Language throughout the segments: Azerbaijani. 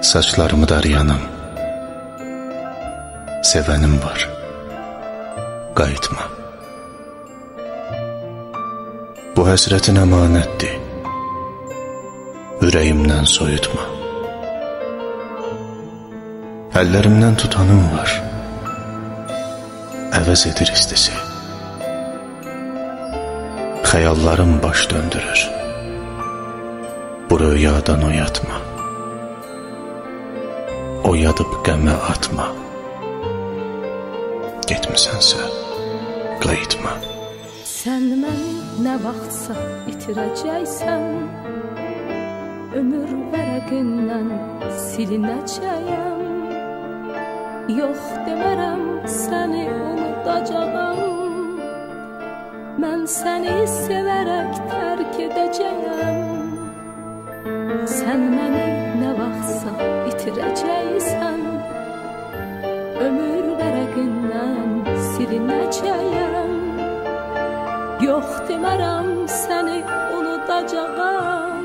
Saçlarımı darayanam, sevenim var, qayıtma. Bu həsrətin əmanətdir, ürəyimdən soyutma. Əllərimdən tutanım var, əvəz edir istisi. Xəyallarım baş döndürür, bu rüyadan oyatma. Oyadıb qəmə atma. Getmisənsə, qayıtma. Sən məni nə vaxtsa itirəcəksən, ömür vərəqindən silinəcəyəm. Yox demərəm, səni unudacağam. Mən səni sevərək tərk edəcəyəm. Sən məni nə vaxtsa itirəcəksən, ömür vərəqindən silinəcəyəm. Yox demərəm, səni unudacağam.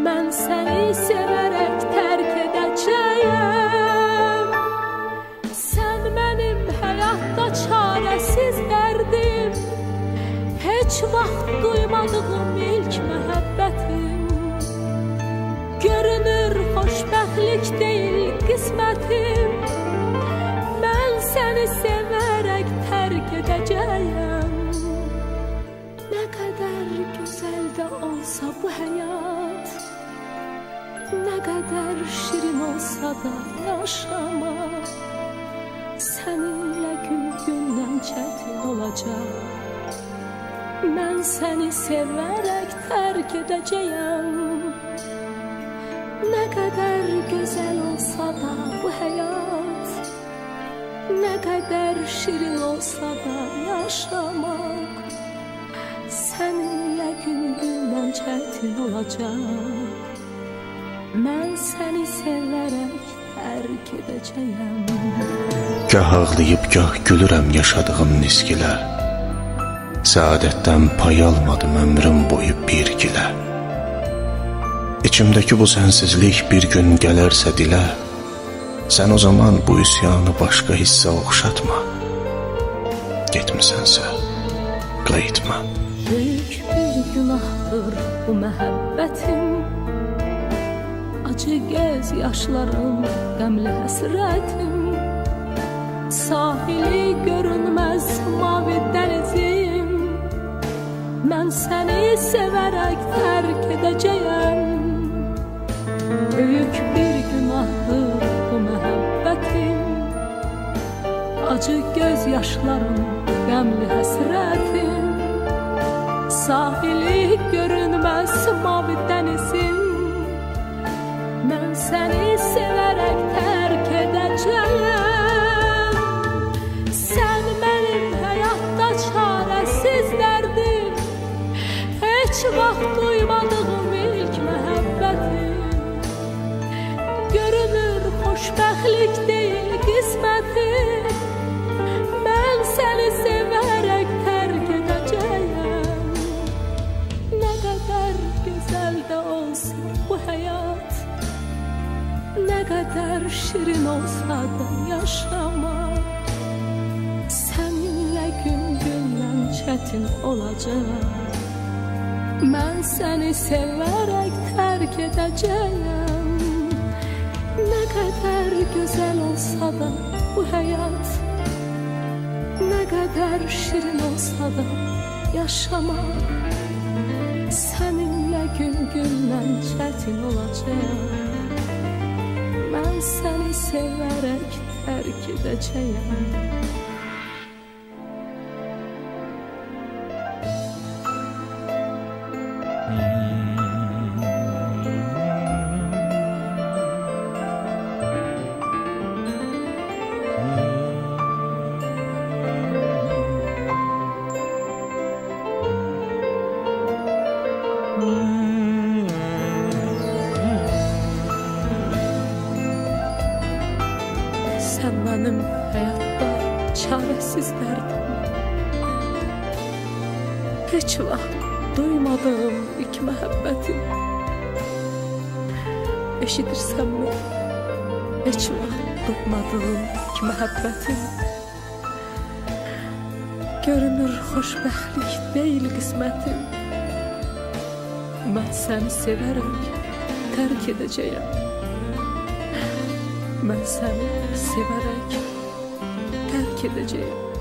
Mən səni sevərək tərk edəcəyəm. Sən mənim həyatda çarəsiz dərdim, heç vaxt duymadığım ilk məhəbbətim. Görünür xoşbəxtlik deyil qismətim, mən səni sevərək tərk edəcəyəm. Nə qədər gözəl də olsa bu həyat, nə qədər şirin olsa da yaşamaq, səninlə gün-gündən çətin olacaq. Mən səni sevərək tərk edəcəyəm. Nə qədər gözəl olsa da bu həyat, nə qədər şirin olsa da yaşamaq, səninlə gün-gündən çətin olacaq. Mən səni sevərək tərk edəcəyəm. Gah ağlayıb, gah gülürəm yaşadığım nisgilə. Səadətdən pay almadım ömrüm boyu bir gilə. İçimdəki bu sənsizlik bir gün gələrsə dilə, sən o zaman bu üsyanı başqa hissə oxşatma. Getmisənsə, qayıtma. Böyük bir günahdır bu məhəbbətim, acı göz yaşlarım, qəmli həsrətim. Sahili görünməz mavi dənizim, mən səni sevərək tərk edəcəyəm. Böyük bir günahdır bu məhəbbətim, acı göz yaşlarım, qəmli həsrətim. Sahili görünməz mavi dənizim, mən səni sevərək tərk edəcəyəm. Sən mənim həyatda çarəsiz dərdim, heç vaxt duymadığım ilk məhəbbətim. Görünür xoşbəxtlik deyil qismətim, mən səni sevərək tərk edəcəyəm. Nə qədər gözəl də olsa bu həyat, nə qədər şirin olsa da yaşamaq, səninlə gün-gündən çətin olacaq. Mən səni sevərək tərk edəcəyəm. Nə qədər gözəl olsa da bu həyat, nə qədər şirin olsa da yaşamaq, səninlə gün-gündən çətin olacaq. Mən səni sevərək tərk edəcəyəm. Sən mənim həyatda çarəsiz dərdim, heç vaxt duymadığım ilk məhəbbətim. eşidirsənmi? Heç vaxt doğmadığım ki məhəbbətim görünür xoşbəxtlik deyil qismətim. Mən səni sevərək tərk edəcəyəm. Mən səni sevərək tərk edəcəyəm.